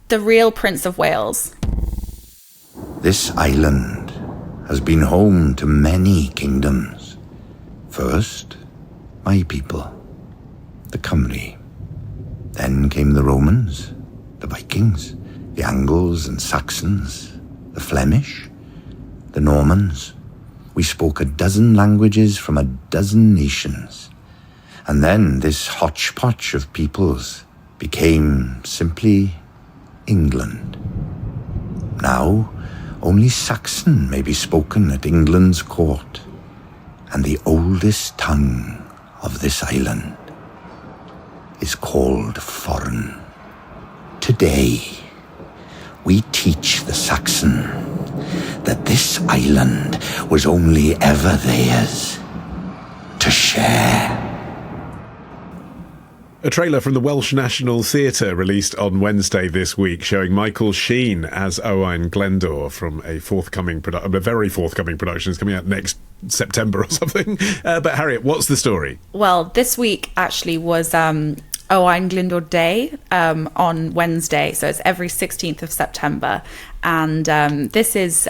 the real Prince of Wales. This island has been home to many kingdoms. First, my people, the Cymry. Then came the Romans, the Vikings, the Angles and Saxons, the Flemish, the Normans. We spoke a dozen languages from a dozen nations. And then this hodgepodge of peoples became simply England. Now, only Saxon may be spoken at England's court, and the oldest tongue of this island is called foreign. Today, we teach the Saxon that this island was only ever theirs to share. A trailer from the Welsh National Theatre released on Wednesday this week showing Michael Sheen as Owain Glyndwr from a very forthcoming production. It's coming out next September or something. But Harriet, what's the story? Well, this week actually was Owain Glyndwr Day on Wednesday, so it's every 16th of September. And this is,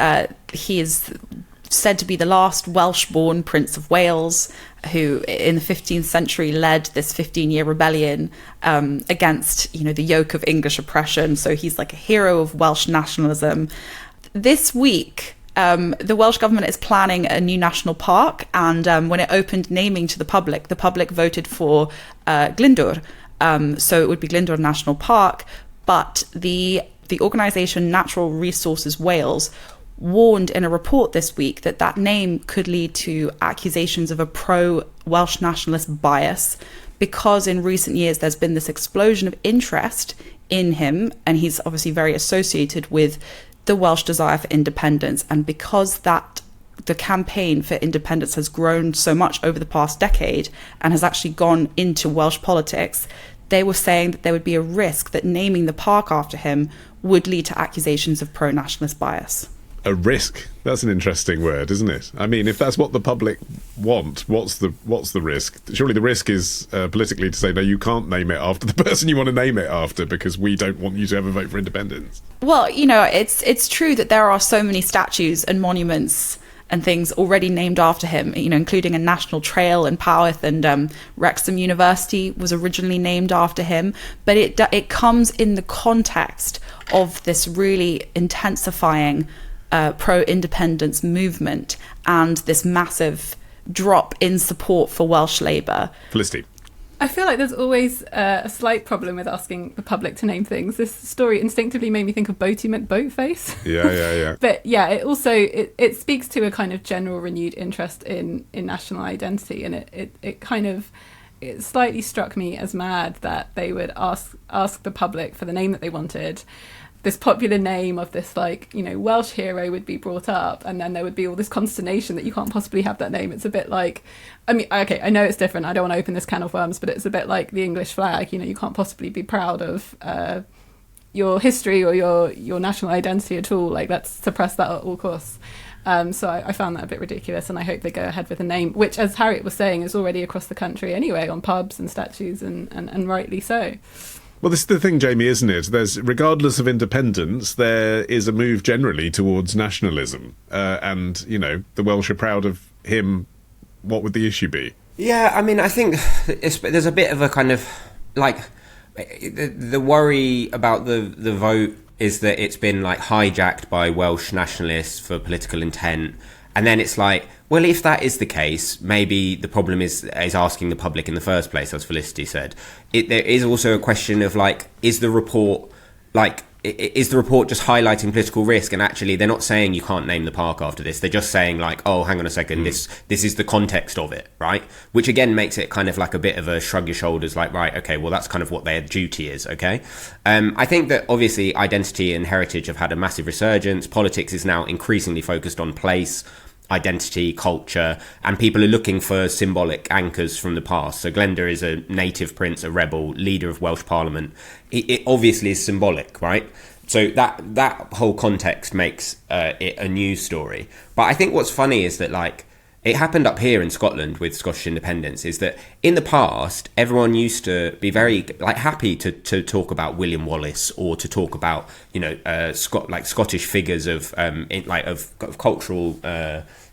he is said to be the last Welsh-born Prince of Wales, who in the 15th century led this 15-year rebellion against, the yoke of English oppression. So he's like a hero of Welsh nationalism. This week, the Welsh government is planning a new national park, and when it opened naming to the public voted for Glyndwr. So it would be Glyndwr National Park, but the organisation Natural Resources Wales warned in a report this week that name could lead to accusations of a pro-Welsh nationalist bias, because in recent years there's been this explosion of interest in him, and he's obviously very associated with the Welsh desire for independence. And because the campaign for independence has grown so much over the past decade and has actually gone into Welsh politics, they were saying that there would be a risk that naming the park after him would lead to accusations of pro-nationalist bias. A risk? That's an interesting word, isn't it? I mean, if that's what the public want, what's the risk? Surely the risk is politically to say, no, you can't name it after the person you want to name it after because we don't want you to ever vote for independence. Well, it's true that there are so many statues and monuments and things already named after him, including a national trail in Powys, and Wrexham University was originally named after him. But it comes in the context of this really intensifying pro-independence movement and this massive drop in support for Welsh Labour. Felicity. I feel like there's always a slight problem with asking the public to name things. This story instinctively made me think of Boaty McBoatface. Yeah. But yeah, it also it speaks to a kind of general renewed interest in national identity, and it slightly struck me as mad that they would ask the public for the name that they wanted. This popular name of this Welsh hero would be brought up, and then there would be all this consternation that you can't possibly have that name. It's a bit like, I mean, okay, I know it's different, I don't want to open this can of worms, but it's a bit like the English flag. You can't possibly be proud of your history or your national identity at all. Like, let's suppress that at all costs. So I found that a bit ridiculous, and I hope they go ahead with a name, which, as Harriet was saying, is already across the country anyway, on pubs and statues, and rightly so. Well, this is the thing, Jamie, isn't it? Regardless of independence, there is a move generally towards nationalism. And, the Welsh are proud of him. What would the issue be? Yeah, I mean, I think there's a bit of a kind of, the worry about the vote is that it's been, hijacked by Welsh nationalists for political intent. And then it's like, well, if that is the case, maybe the problem is asking the public in the first place, as Felicity said. There is also a question of, is the report just highlighting political risk? And actually, they're not saying you can't name the park after this. They're just saying, oh, hang on a second, this is the context of it, right? Which, again, makes it kind of like a bit of a shrug your shoulders, right, okay, well, that's kind of what their duty is, okay? I think that, obviously, identity and heritage have had a massive resurgence. Politics is now increasingly focused on place, identity, culture, and people are looking for symbolic anchors from the past. So Glyndwr is a native prince, a rebel, leader of Welsh Parliament. It obviously is symbolic, right? So that whole context makes it a news story. But I think what's funny is that it happened up here in Scotland with Scottish independence, is that in the past, everyone used to be very happy to talk about William Wallace or to talk about, Scottish figures of cultural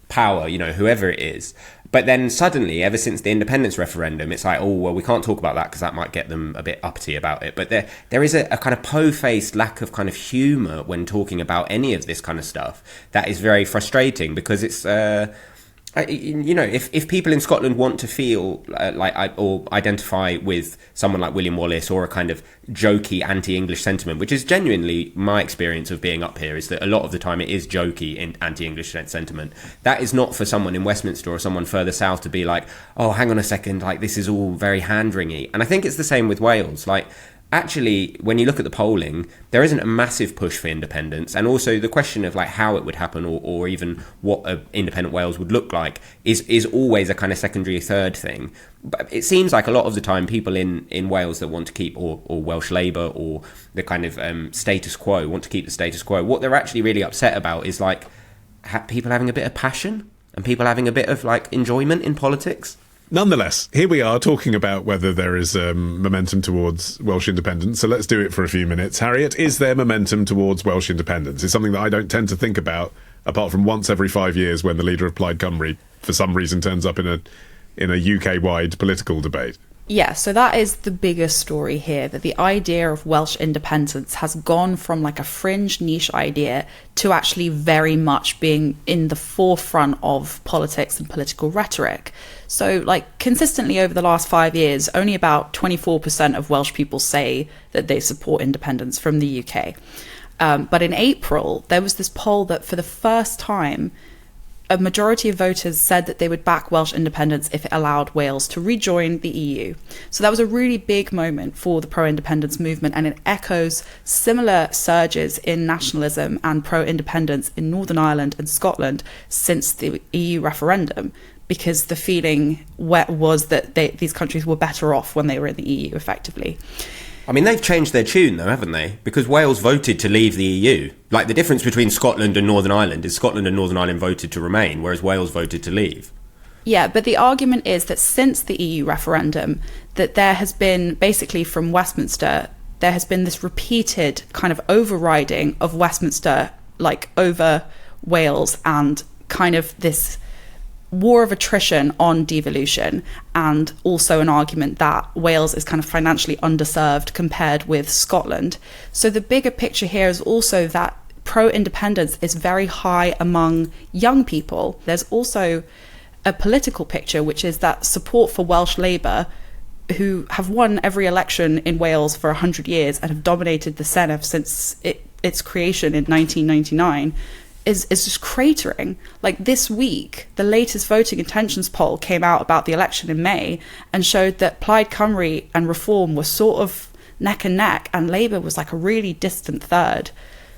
power, whoever it is. But then suddenly, ever since the independence referendum, it's like, oh, well, we can't talk about that because that might get them a bit uppity about it. But there is a kind of po-faced lack of kind of humour when talking about any of this kind of stuff that is very frustrating, because it's... if people in Scotland want to feel or identify with someone like William Wallace, or a kind of jokey anti-English sentiment, which is genuinely my experience of being up here, is that a lot of the time it is jokey in anti-English sentiment. That is not for someone in Westminster or someone further south to be like, oh, hang on a second, this is all very hand-wringy. And I think it's the same with Wales. Actually, when you look at the polling, there isn't a massive push for independence, and also the question of how it would happen, or even what independent Wales would look like, is always a kind of secondary, third thing. But it seems like a lot of the time, people in Wales that want to keep, or Welsh Labour, or the kind of status quo, want to keep the status quo. What they're actually really upset about is people having a bit of passion and people having a bit of enjoyment in politics. Nonetheless, here we are talking about whether there is momentum towards Welsh independence. So let's do it for a few minutes. Harriet, is there momentum towards Welsh independence? It's something that I don't tend to think about, apart from once every 5 years when the leader of Plaid Cymru, for some reason, turns up in a UK-wide political debate. Yeah, so that is the biggest story here, that the idea of Welsh independence has gone from a fringe niche idea to actually very much being in the forefront of politics and political rhetoric. So consistently over the last 5 years, only about 24% of Welsh people say that they support independence from the UK. But in April, there was this poll that for the first time, a majority of voters said that they would back Welsh independence if it allowed Wales to rejoin the EU. So that was a really big moment for the pro-independence movement, and it echoes similar surges in nationalism and pro-independence in Northern Ireland and Scotland since the EU referendum, because the feeling was that these countries were better off when they were in the EU, effectively. I mean, they've changed their tune, though, haven't they? Because Wales voted to leave the EU. The difference between Scotland and Northern Ireland is Scotland and Northern Ireland voted to remain, whereas Wales voted to leave. Yeah, but the argument is that since the EU referendum, that there has been, basically from Westminster, there has been this repeated kind of overriding of Westminster, over Wales, and kind of this war of attrition on devolution, and also an argument that Wales is kind of financially underserved compared with Scotland. So the bigger picture here is also that pro-independence is very high among young people. There's also a political picture, which is that support for Welsh Labour, who have won every election in Wales for 100 years and have dominated the Senedd since its creation in 1999, is just cratering. This week, the latest voting intentions poll came out about the election in May and showed that Plaid Cymru and Reform were sort of neck and neck, and Labour was a really distant third.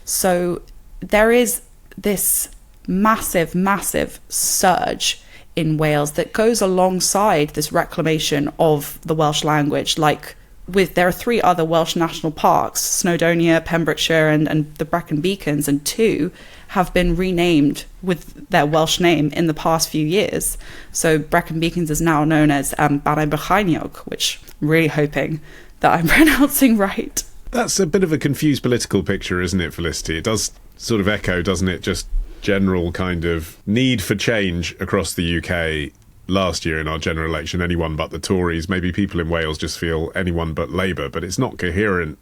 So there is this massive, massive surge in Wales that goes alongside this reclamation of the Welsh language. There are 3 other Welsh national parks, Snowdonia, Pembrokeshire and the Brecon Beacons, and 2 have been renamed with their Welsh name in the past few years. So Brecon Beacons is now known as Banau Brycheiniog, which I'm really hoping that I'm pronouncing right. That's a bit of a confused political picture, isn't it, Felicity? It does sort of echo, doesn't it, just general kind of need for change across the UK. Last year in our general election, anyone but the Tories. Maybe people in Wales just feel anyone but Labour, but it's not coherent,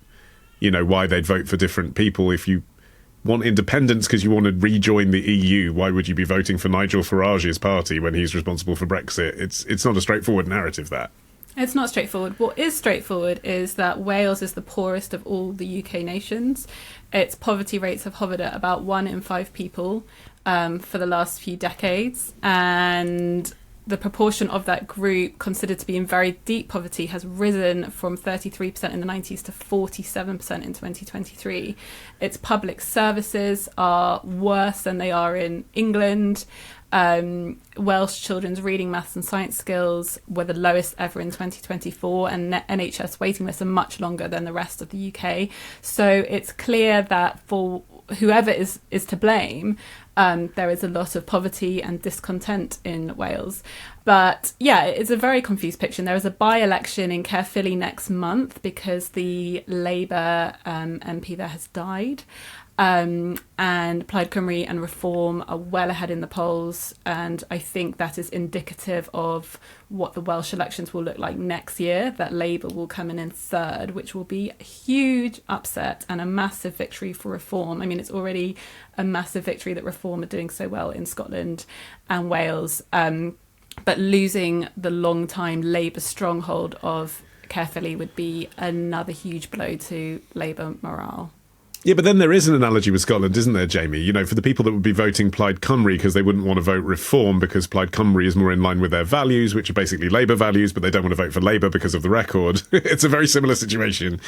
why they'd vote for different people. If you want independence because you want to rejoin the EU, why would you be voting for Nigel Farage's party when he's responsible for Brexit? It's not a straightforward narrative, that. It's not straightforward. What is straightforward is that Wales is the poorest of all the UK nations. Its poverty rates have hovered at about 1 in 5 people for the last few decades, and the proportion of that group considered to be in very deep poverty has risen from 33% in the 90s to 47% in 2023. Its public services are worse than they are in England. Welsh children's reading, maths and science skills were the lowest ever in 2024, and NHS waiting lists are much longer than the rest of the UK. So it's clear that for whoever is to blame, There is a lot of poverty and discontent in Wales. But yeah, it's a very confused picture. There is a by-election in Caerphilly next month because the Labour MP there has died. And Plaid Cymru and Reform are well ahead in the polls, and I think that is indicative of what the Welsh elections will look like next year, that Labour will come in third, which will be a huge upset and a massive victory for Reform. I mean, it's already a massive victory that Reform are doing so well in Scotland and Wales, but losing the long-time Labour stronghold of Caerphilly would be another huge blow to Labour morale. Yeah, but then there is an analogy with Scotland, isn't there, Jamie? You know, for the people that would be voting Plaid Cymru because they wouldn't want to vote Reform because Plaid Cymru is more in line with their values, which are basically Labour values, but they don't want to vote for Labour because of the record. It's a very similar situation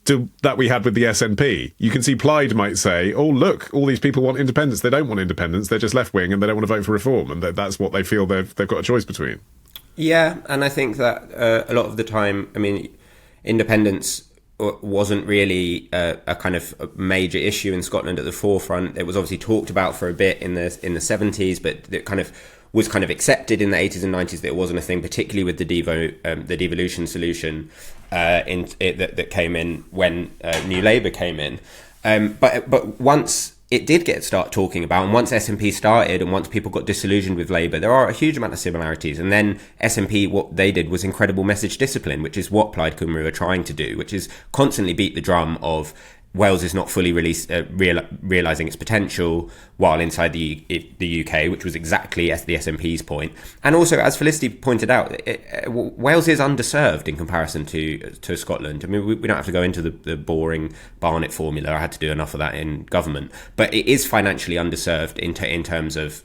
to that we had with the SNP. You can see Plaid might say, oh, look, all these people want independence. They don't want independence. They're just left-wing and they don't want to vote for Reform. And that's what they feel they've got a choice between. Yeah, and I think that a lot of the time, I mean, independence wasn't really a kind of a major issue in Scotland at the forefront. It was obviously talked about for a bit in the 70s, but it kind of was kind of accepted in the 80s and 90s that it wasn't a thing, particularly with the devolution solution that came in when New Labour came in. But once it did start talking about, and once SNP started, and once people got disillusioned with Labour, there are a huge amount of similarities. And then SNP, what they did was incredible message discipline, which is what Plaid Cymru are trying to do, which is constantly beat the drum of Wales is not fully realising its potential while inside the UK, which was exactly the SNP's point. And also, as Felicity pointed out, Wales is underserved in comparison to Scotland. I mean, we don't have to go into the boring Barnett formula. I had to do enough of that in government. But it is financially underserved in terms of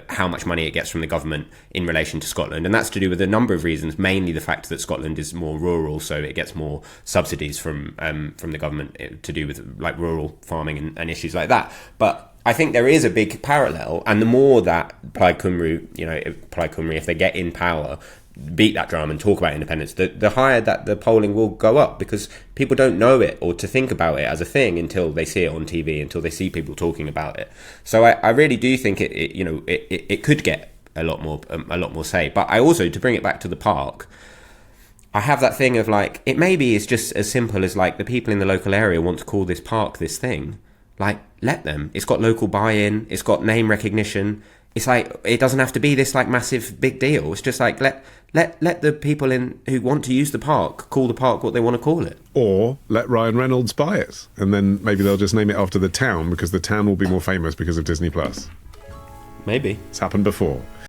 how much money it gets from the government in relation to Scotland. And that's to do with a number of reasons, mainly the fact that Scotland is more rural, so it gets more subsidies from the government to do with like rural farming and issues like that. But I think there is a big parallel, and the more that Plaid Cymru, if they get in power, beat that drum and talk about independence, the higher that the polling will go up, because people don't know it or to think about it as a thing until they see it on TV, until they see people talking about it. So I really do think it could get a lot more say. But I also, to bring it back to the park, I have that thing of like, it maybe is just as simple as like the people in the local area want to call this park this thing. Like, let them. It's got local buy-in. It's got name recognition. It's like, it doesn't have to be this like massive big deal. It's just like, let the people in who want to use the park call the park what they want to call it. Or let Ryan Reynolds buy it. And then maybe they'll just name it after the town, because the town will be more famous because of Disney+. Maybe. It's happened before.